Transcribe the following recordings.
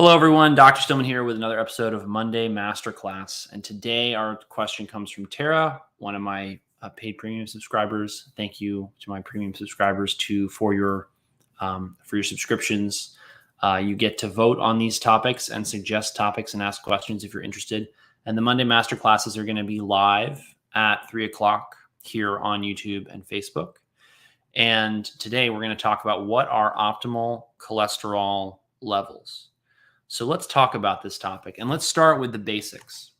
Hello, everyone. Dr. Stillman here with another episode of Monday Masterclass. And today our question comes from Tara, one of my paid premium subscribers. Thank you to my premium subscribers for your subscriptions. You get to vote on these topics and suggest topics and ask questions if you're interested. And the Monday Masterclasses are going to be live at 3 o'clock here on YouTube and Facebook. And today we're going to talk about what are optimal cholesterol levels. So let's talk about this topic, and let's start with the basics.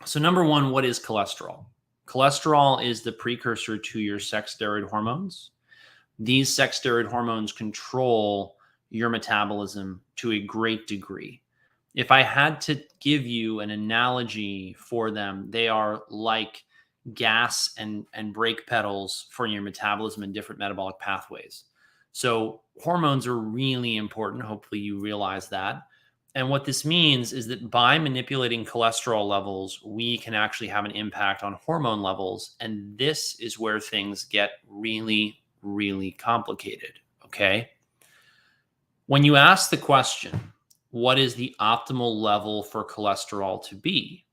So number one, what is cholesterol? Cholesterol is the precursor to your sex steroid hormones. These sex steroid hormones control your metabolism to a great degree. If I had to give you an analogy for them, they are like gas and brake pedals for your metabolism and different metabolic pathways. So hormones are really important. Hopefully you realize that. And what this means is that by manipulating cholesterol levels, we can actually have an impact on hormone levels. And this is where things get really, really complicated. Okay. When you ask the question, what is the optimal level for cholesterol to be?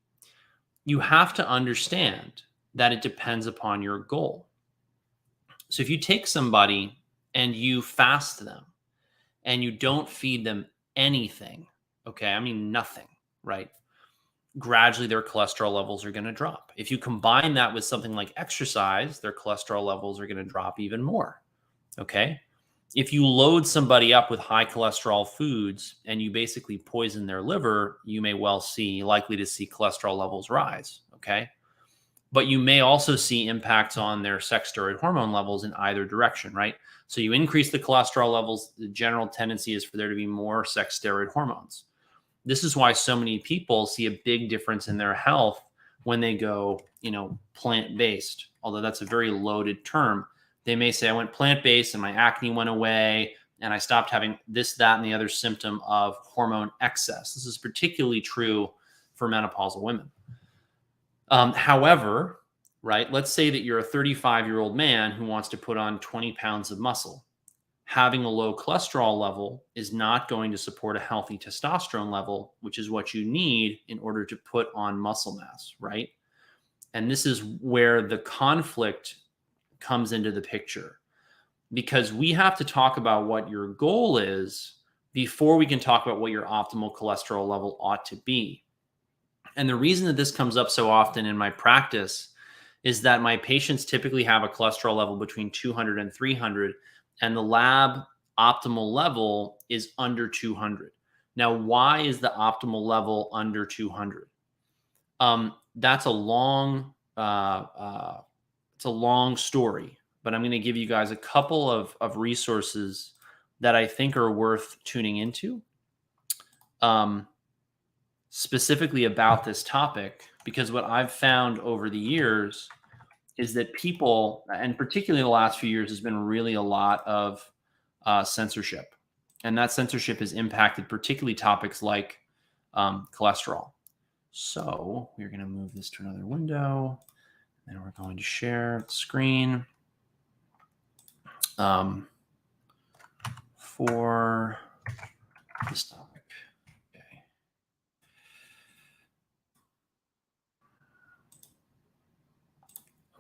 You have to understand that it depends upon your goal. So if you take somebody and you fast them and you don't feed them anything, okay, I mean nothing, right? Gradually, their cholesterol levels are going to drop. If you combine that with something like exercise, their cholesterol levels are going to drop even more, okay? If you load somebody up with high cholesterol foods and you basically poison their liver, you may well likely to see cholesterol levels rise, okay? But you may also see impacts on their sex steroid hormone levels in either direction, right? So you increase the cholesterol levels, the general tendency is for there to be more sex steroid hormones. This is why so many people see a big difference in their health when they go, plant-based, although that's a very loaded term. They may say, I went plant-based and my acne went away and I stopped having this, that, and the other symptom of hormone excess. This is particularly true for menopausal women. However, right, let's say that you're a 35-year-old man who wants to put on 20 pounds of muscle. Having a low cholesterol level is not going to support a healthy testosterone level, which is what you need in order to put on muscle mass, right? And this is where the conflict comes into the picture, because we have to talk about what your goal is before we can talk about what your optimal cholesterol level ought to be. And the reason that this comes up so often in my practice is that my patients typically have a cholesterol level between 200 and 300, and the lab optimal level is under 200. Now, why is the optimal level under 200? That's a long story, but I'm going to give you guys a couple of resources that I think are worth tuning into, specifically about this topic, because what I've found over the years is that people, and particularly the last few years, has been really a lot of censorship. And that censorship has impacted particularly topics like cholesterol. So we're going to move this to another window, and we're going to share the screen for this topic.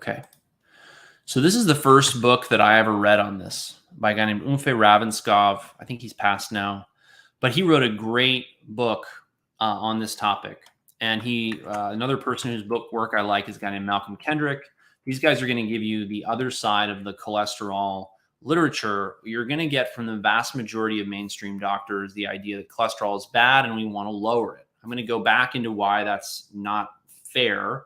Okay. So this is the first book that I ever read on this by a guy named Umfe Ravenskov. I think he's passed now, but he wrote a great book on this topic. And another person whose book work I like is a guy named Malcolm Kendrick. These guys are going to give you the other side of the cholesterol literature. You're going to get from the vast majority of mainstream doctors the idea that cholesterol is bad and we want to lower it. I'm going to go back into why that's not fair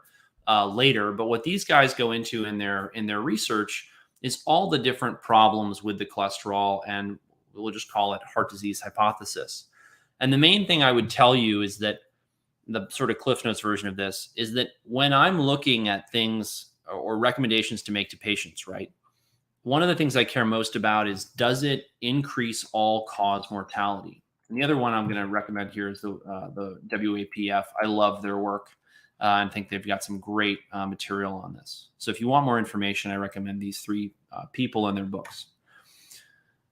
later, but what these guys go into in their research is all the different problems with the cholesterol, and we'll just call it heart disease hypothesis. And the main thing I would tell you is that the sort of Cliff Notes version of this is that when I'm looking at things or recommendations to make to patients, right, one of the things I care most about is, does it increase all-cause mortality? And the other one I'm going to recommend here is the WAPF. I love their work. And think they've got some great material on this. So if you want more information, I recommend these three people and their books.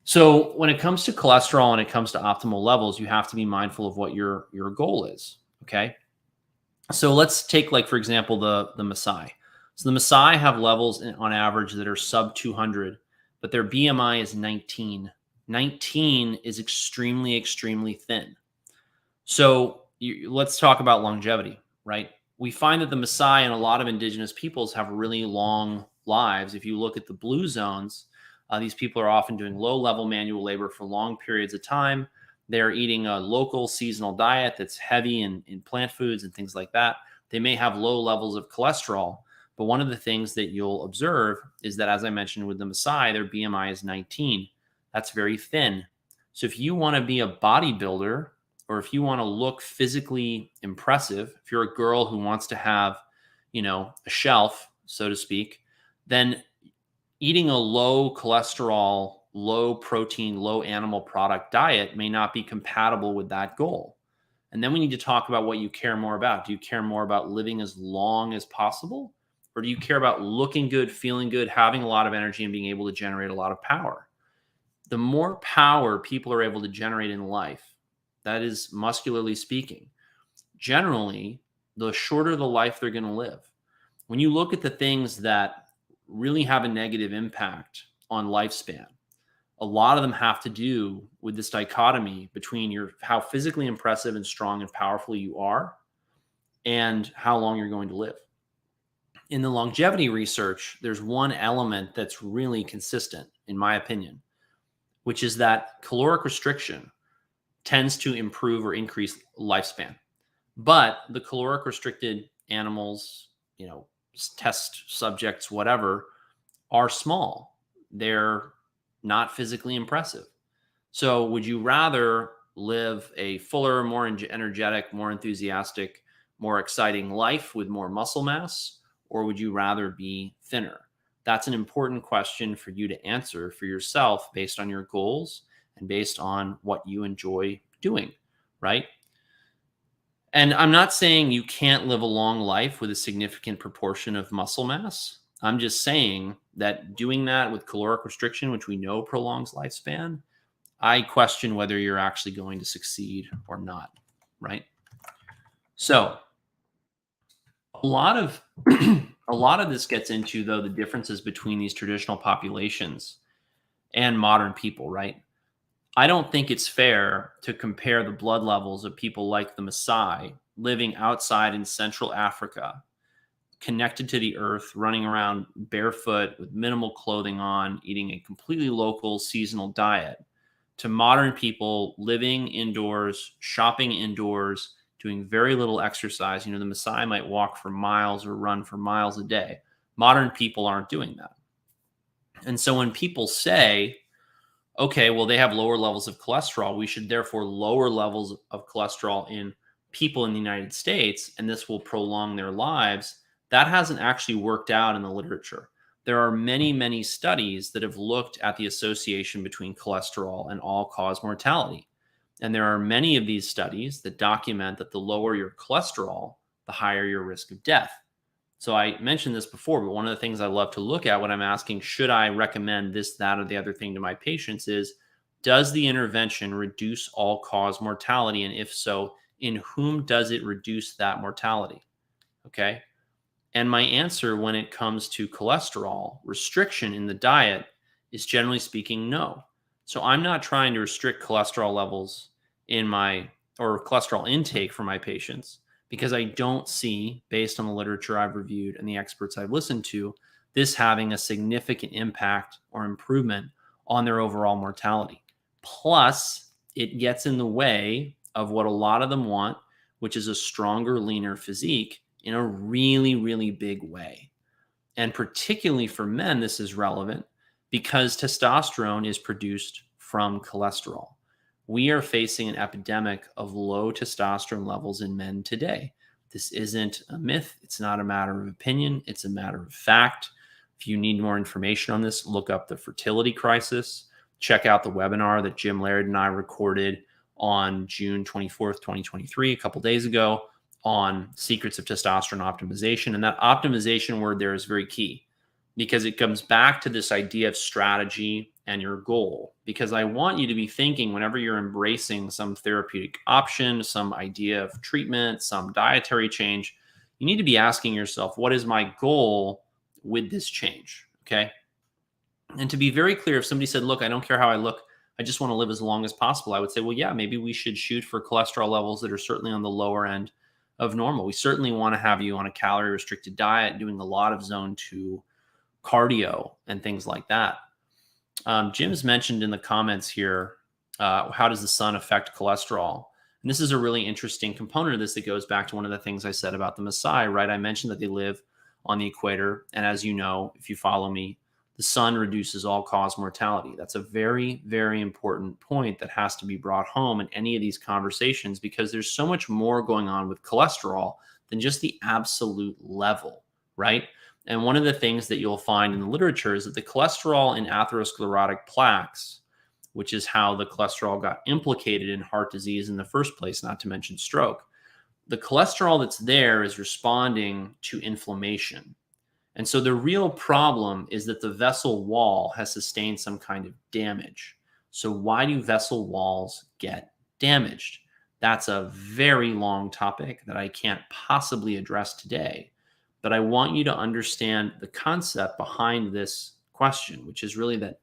So when it comes to cholesterol and it comes to optimal levels, you have to be mindful of what your goal is. Okay. So let's take, like, for example, the Maasai. So the Maasai have levels on average that are sub 200, but their BMI is 19. 19 is extremely, extremely thin. So let's talk about longevity, right? We find that the Maasai and a lot of indigenous peoples have really long lives. If you look at the blue zones, these people are often doing low level manual labor for long periods of time. They're eating a local seasonal diet that's heavy in plant foods and things like that. They may have low levels of cholesterol, but one of the things that you'll observe is that, as I mentioned with the Maasai, their BMI is 19. That's very thin. So if you want to be a bodybuilder, or if you want to look physically impressive, if you're a girl who wants to have, a shelf, so to speak, then eating a low cholesterol, low protein, low animal product diet may not be compatible with that goal. And then we need to talk about what you care more about. Do you care more about living as long as possible? Or do you care about looking good, feeling good, having a lot of energy, and being able to generate a lot of power? The more power people are able to generate in life, that is muscularly speaking, generally, the shorter the life they're going to live. When you look at the things that really have a negative impact on lifespan, a lot of them have to do with this dichotomy between how physically impressive and strong and powerful you are and how long you're going to live. In the longevity research, there's one element that's really consistent, in my opinion, which is that caloric restriction tends to improve or increase lifespan. But the caloric restricted animals, test subjects, whatever, are small. They're not physically impressive. So would you rather live a fuller, more energetic, more enthusiastic, more exciting life with more muscle mass, or would you rather be thinner? That's an important question for you to answer for yourself based on your goals and based on what you enjoy doing, right? And I'm not saying you can't live a long life with a significant proportion of muscle mass. I'm just saying that doing that with caloric restriction, which we know prolongs lifespan, I question whether you're actually going to succeed or not, right? So a lot of a lot of this gets into, though, the differences between these traditional populations and modern people, right? I don't think it's fair to compare the blood levels of people like the Maasai living outside in Central Africa, connected to the earth, running around barefoot with minimal clothing on, eating a completely local seasonal diet, to modern people living indoors, shopping indoors, doing very little exercise. The Maasai might walk for miles or run for miles a day. Modern people aren't doing that. And so when people say, okay, well, they have lower levels of cholesterol, we should therefore lower levels of cholesterol in people in the United States, and this will prolong their lives, that hasn't actually worked out in the literature. There are many, many studies that have looked at the association between cholesterol and all-cause mortality. And there are many of these studies that document that the lower your cholesterol, the higher your risk of death. So I mentioned this before, but one of the things I love to look at when I'm asking, should I recommend this, that, or the other thing to my patients is, does the intervention reduce all-cause mortality? And if so, in whom does it reduce that mortality? Okay. And my answer when it comes to cholesterol restriction in the diet is, generally speaking, no. So I'm not trying to restrict cholesterol levels or cholesterol intake for my patients, because I don't see, based on the literature I've reviewed and the experts I've listened to, this having a significant impact or improvement on their overall mortality. Plus, it gets in the way of what a lot of them want, which is a stronger, leaner physique in a really, really big way. And particularly for men, this is relevant because testosterone is produced from cholesterol. We are facing an epidemic of low testosterone levels in men today. This isn't a myth. It's not a matter of opinion. It's a matter of fact. If you need more information on this, look up the fertility crisis. Check out the webinar that Jim Laird and I recorded on June 24th, 2023, a couple days ago, on secrets of testosterone optimization. And that optimization word there is very key. because it comes back to this idea of strategy and your goal. Because I want you to be thinking whenever you're embracing some therapeutic option, some idea of treatment, some dietary change, you need to be asking yourself, what is my goal with this change? Okay. And to be very clear, if somebody said, look, I don't care how I look, I just want to live as long as possible, I would say, well, yeah, maybe we should shoot for cholesterol levels that are certainly on the lower end of normal. We certainly want to have you on a calorie restricted diet, doing a lot of zone 2 cardio and things like that. Jim's mentioned in the comments here, how does the sun affect cholesterol? And this is a really interesting component of this that goes back to one of the things I said about the Maasai, right? I mentioned that they live on the equator. And as you know, if you follow me, the sun reduces all-cause mortality. That's a very, very important point that has to be brought home in any of these conversations, because there's so much more going on with cholesterol than just the absolute level, right? And one of the things that you'll find in the literature is that the cholesterol in atherosclerotic plaques, which is how the cholesterol got implicated in heart disease in the first place, not to mention stroke, the cholesterol that's there is responding to inflammation. And so the real problem is that the vessel wall has sustained some kind of damage. So why do vessel walls get damaged? That's a very long topic that I can't possibly address today. But I want you to understand the concept behind this question, which is really that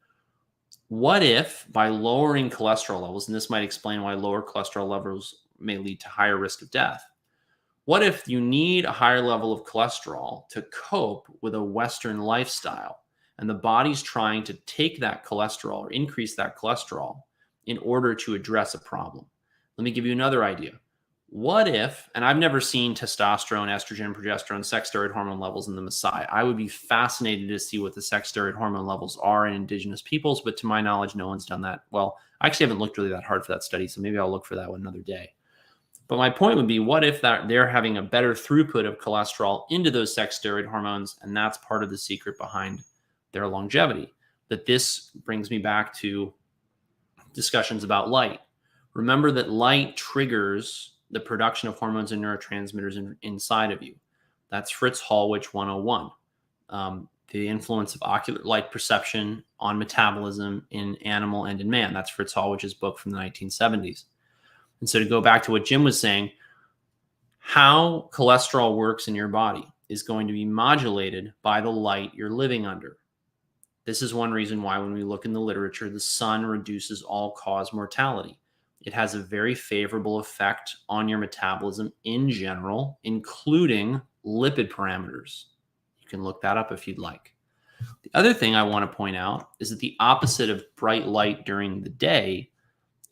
what if by lowering cholesterol levels, and this might explain why lower cholesterol levels may lead to higher risk of death. What if you need a higher level of cholesterol to cope with a Western lifestyle, and the body's trying to take that cholesterol or increase that cholesterol in order to address a problem? Let me give you another idea. What if, and I've never seen testosterone, estrogen, progesterone, sex steroid hormone levels in the Maasai. I would be fascinated to see what the sex steroid hormone levels are in indigenous peoples, but to my knowledge, no one's done that. Well, I actually haven't looked really that hard for that study, so maybe I'll look for that one another day. But my point would be, what if that they're having a better throughput of cholesterol into those sex steroid hormones, and that's part of the secret behind their longevity? That this brings me back to discussions about light. Remember that light triggers the production of hormones and neurotransmitters inside of you. That's Fritz Hallwich 101. The influence of ocular light perception on metabolism in animal and in man. That's Fritz Hallwich's book from the 1970s. And so to go back to what Jim was saying, how cholesterol works in your body is going to be modulated by the light you're living under. This is one reason why when we look in the literature, the sun reduces all-cause mortality. It has a very favorable effect on your metabolism in general, including lipid parameters. You can look that up if you'd like. The other thing I want to point out is that the opposite of bright light during the day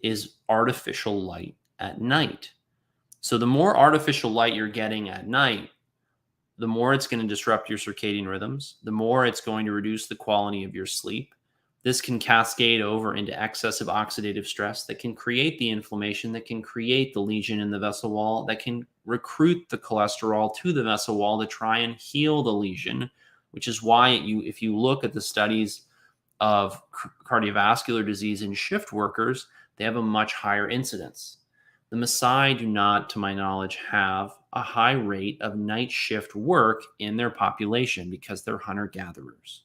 is artificial light at night. So the more artificial light you're getting at night, the more it's going to disrupt your circadian rhythms, the more it's going to reduce the quality of your sleep. This can cascade over into excessive oxidative stress that can create the inflammation, that can create the lesion in the vessel wall, that can recruit the cholesterol to the vessel wall to try and heal the lesion, which is why if you look at the studies of cardiovascular disease in shift workers, they have a much higher incidence. The Maasai do not, to my knowledge, have a high rate of night shift work in their population because they're hunter-gatherers.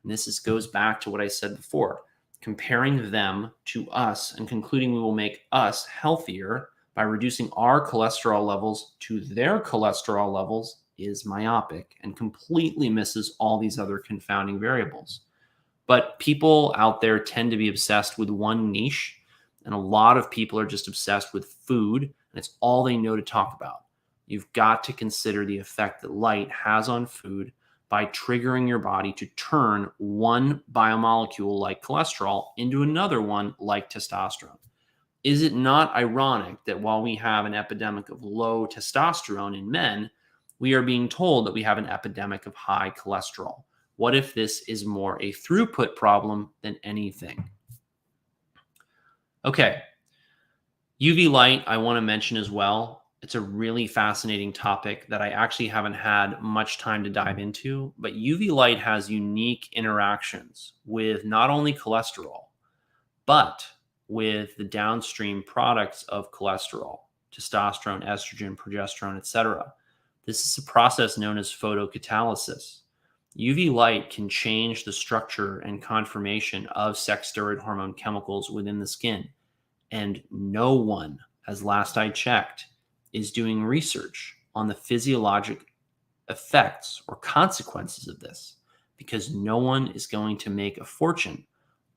And this goes back to what I said before, comparing them to us and concluding we will make us healthier by reducing our cholesterol levels to their cholesterol levels is myopic and completely misses all these other confounding variables. But people out there tend to be obsessed with one niche, and a lot of people are just obsessed with food, and it's all they know to talk about. You've got to consider the effect that light has on food by triggering your body to turn one biomolecule like cholesterol into another one like testosterone. Is it not ironic that while we have an epidemic of low testosterone in men, we are being told that we have an epidemic of high cholesterol? What if this is more a throughput problem than anything? Okay, UV light I want to mention as well. It's a really fascinating topic that I actually haven't had much time to dive into, but UV light has unique interactions with not only cholesterol, but with the downstream products of cholesterol, testosterone, estrogen, progesterone, etc. This is a process known as photocatalysis. UV light can change the structure and conformation of sex steroid hormone chemicals within the skin. And no one, as last I checked, is doing research on the physiologic effects or consequences of this, because no one is going to make a fortune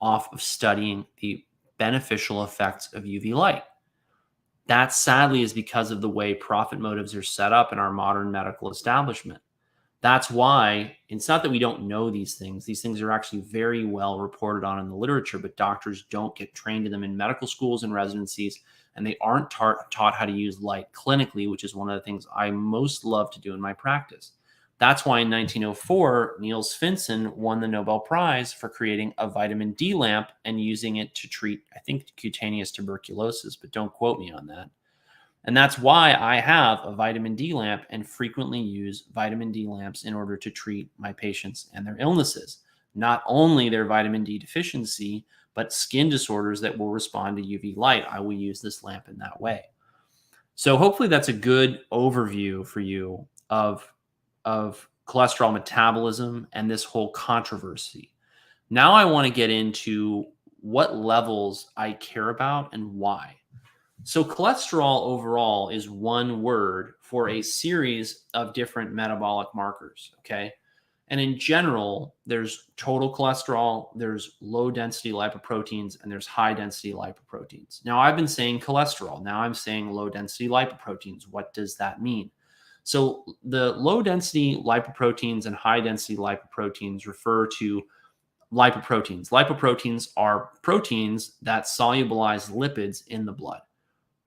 off of studying the beneficial effects of UV light. That sadly is because of the way profit motives are set up in our modern medical establishment. That's why it's not that we don't know these things. These things are actually very well reported on in the literature, but doctors don't get trained in them in medical schools and residencies, and they aren't taught how to use light clinically, which is one of the things I most love to do in my practice. That's why in 1904, Niels Finsen won the Nobel Prize for creating a vitamin D lamp and using it to treat, I think, cutaneous tuberculosis, but don't quote me on that. And that's why I have a vitamin D lamp and frequently use vitamin D lamps in order to treat my patients and their illnesses. Not only their vitamin D deficiency, but skin disorders that will respond to UV light. I will use this lamp in that way. So hopefully that's a good overview for you of cholesterol metabolism and this whole controversy. Now I want to get into what levels I care about and why. So cholesterol overall is one word for a series of different metabolic markers, okay? And in general, there's total cholesterol, there's low density lipoproteins, and there's high density lipoproteins. Now, I've been saying cholesterol. Now I'm saying low density lipoproteins. What does that mean? So the low density lipoproteins and high density lipoproteins refer to lipoproteins. Lipoproteins are proteins that solubilize lipids in the blood.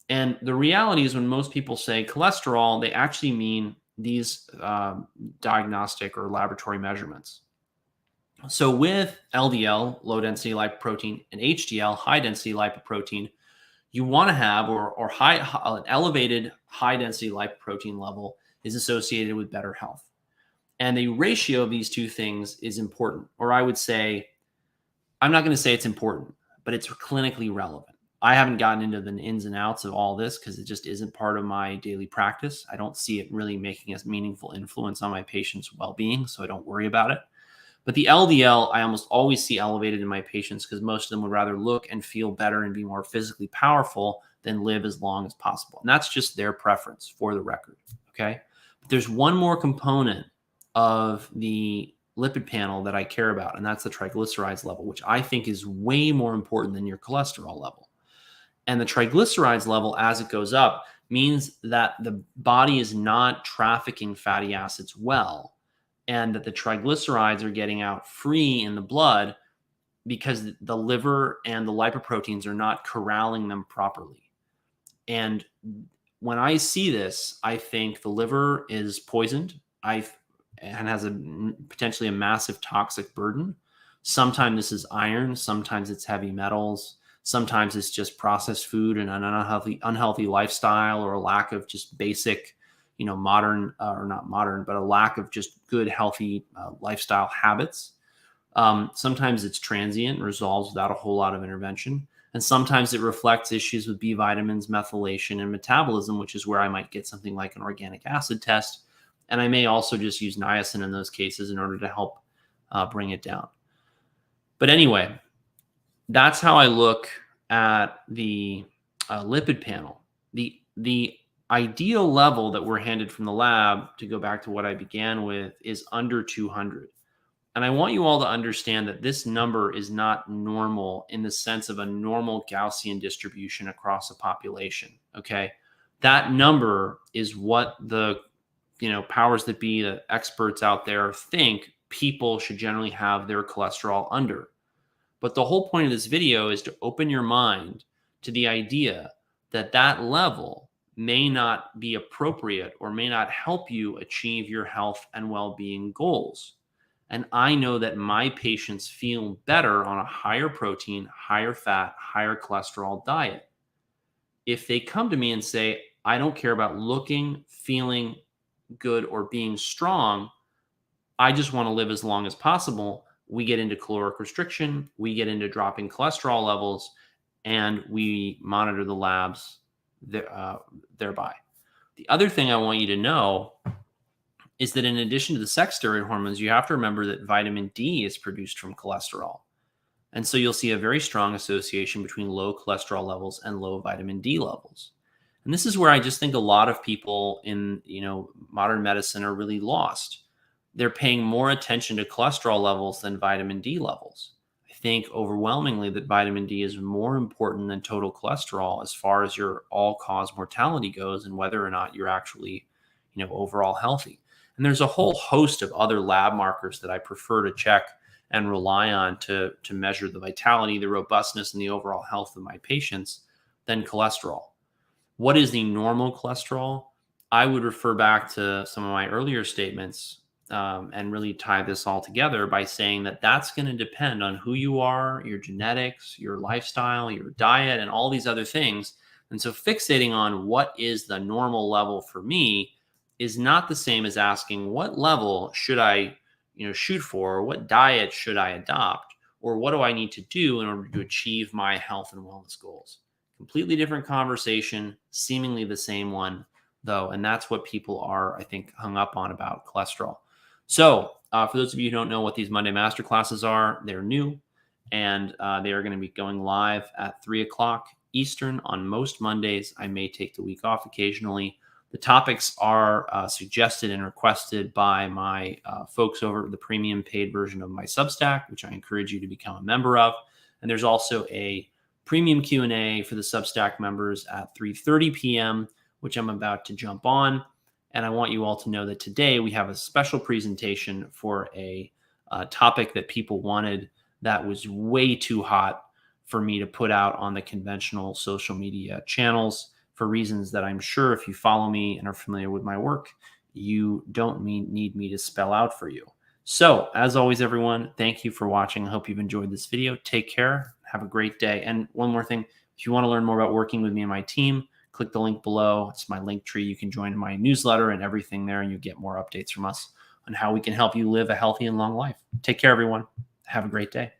And the reality is when most people say cholesterol, they actually mean these diagnostic or laboratory measurements. So with LDL, low density lipoprotein, and HDL, high density lipoprotein, you want to have or an elevated high density lipoprotein level is associated with better health. And the ratio of these two things is important. Or I would say, I'm not going to say it's important, but it's clinically relevant. I haven't gotten into the ins and outs of all this because it just isn't part of my daily practice. I don't see it really making a meaningful influence on my patients' well-being, so I don't worry about it. But the LDL, I almost always see elevated in my patients because most of them would rather look and feel better and be more physically powerful than live as long as possible. And that's just their preference, for the record, okay? But there's one more component of the lipid panel that I care about, and that's the triglycerides level, which I think is way more important than your cholesterol level. And the triglycerides level, as it goes up, means that the body is not trafficking fatty acids well, and that the triglycerides are getting out free in the blood because the liver and the lipoproteins are not corralling them properly. And when I see this, I think the liver is poisoned and has potentially a massive toxic burden. Sometimes this is iron, sometimes it's heavy metals. Sometimes it's just processed food and an unhealthy lifestyle, or a lack of just basic, modern or not modern, but a lack of just good, healthy lifestyle habits. Sometimes it's transient, resolves without a whole lot of intervention. And sometimes it reflects issues with B vitamins, methylation, and metabolism, which is where I might get something like an organic acid test. And I may also just use niacin in those cases in order to help bring it down. But anyway, that's how I look at the lipid panel. The ideal level that we're handed from the lab, to go back to what I began with, is under 200. And I want you all to understand that this number is not normal in the sense of a normal Gaussian distribution across a population, okay? That number is what the powers that be, the experts out there, think people should generally have their cholesterol under. But the whole point of this video is to open your mind to the idea that that level may not be appropriate or may not help you achieve your health and well-being goals. And I know that my patients feel better on a higher protein, higher fat, higher cholesterol diet. If they come to me and say, I don't care about looking, feeling good, or being strong, I just want to live as long as possible, we get into caloric restriction, we get into dropping cholesterol levels, and we monitor the labs thereby. The other thing I want you to know is that in addition to the sex steroid hormones, you have to remember that vitamin D is produced from cholesterol. And so you'll see a very strong association between low cholesterol levels and low vitamin D levels. And this is where I just think a lot of people in, modern medicine are really lost. They're paying more attention to cholesterol levels than vitamin D levels. I think overwhelmingly that vitamin D is more important than total cholesterol as far as your all-cause mortality goes and whether or not you're actually, overall healthy. And there's a whole host of other lab markers that I prefer to check and rely on to measure the vitality, the robustness, and the overall health of my patients than cholesterol. What is the normal cholesterol? I would refer back to some of my earlier statements and really tie this all together by saying that that's going to depend on who you are, your genetics, your lifestyle, your diet, and all these other things. And so fixating on what is the normal level for me is not the same as asking what level should I shoot for, or what diet should I adopt, or what do I need to do in order to achieve my health and wellness goals. Completely different conversation, seemingly the same one though. And that's what people are, I think, hung up on about cholesterol. So for those of you who don't know what these Monday Masterclasses are, they're new and they are going to be going live at 3:00 Eastern on most Mondays. I may take the week off occasionally. The topics are suggested and requested by my folks over the premium paid version of my Substack, which I encourage you to become a member of. And there's also a premium Q&A for the Substack members at 3:30 p.m., which I'm about to jump on. And I want you all to know that today we have a special presentation for a topic that people wanted that was way too hot for me to put out on the conventional social media channels, for reasons that I'm sure if you follow me and are familiar with my work, you don't need me to spell out for you. So as always, everyone, thank you for watching. I hope you've enjoyed this video. Take care. Have a great day. And one more thing, if you want to learn more about working with me and my team, click the link below. It's my link tree. You can join my newsletter and everything there, and you get more updates from us on how we can help you live a healthy and long life. Take care, everyone. Have a great day.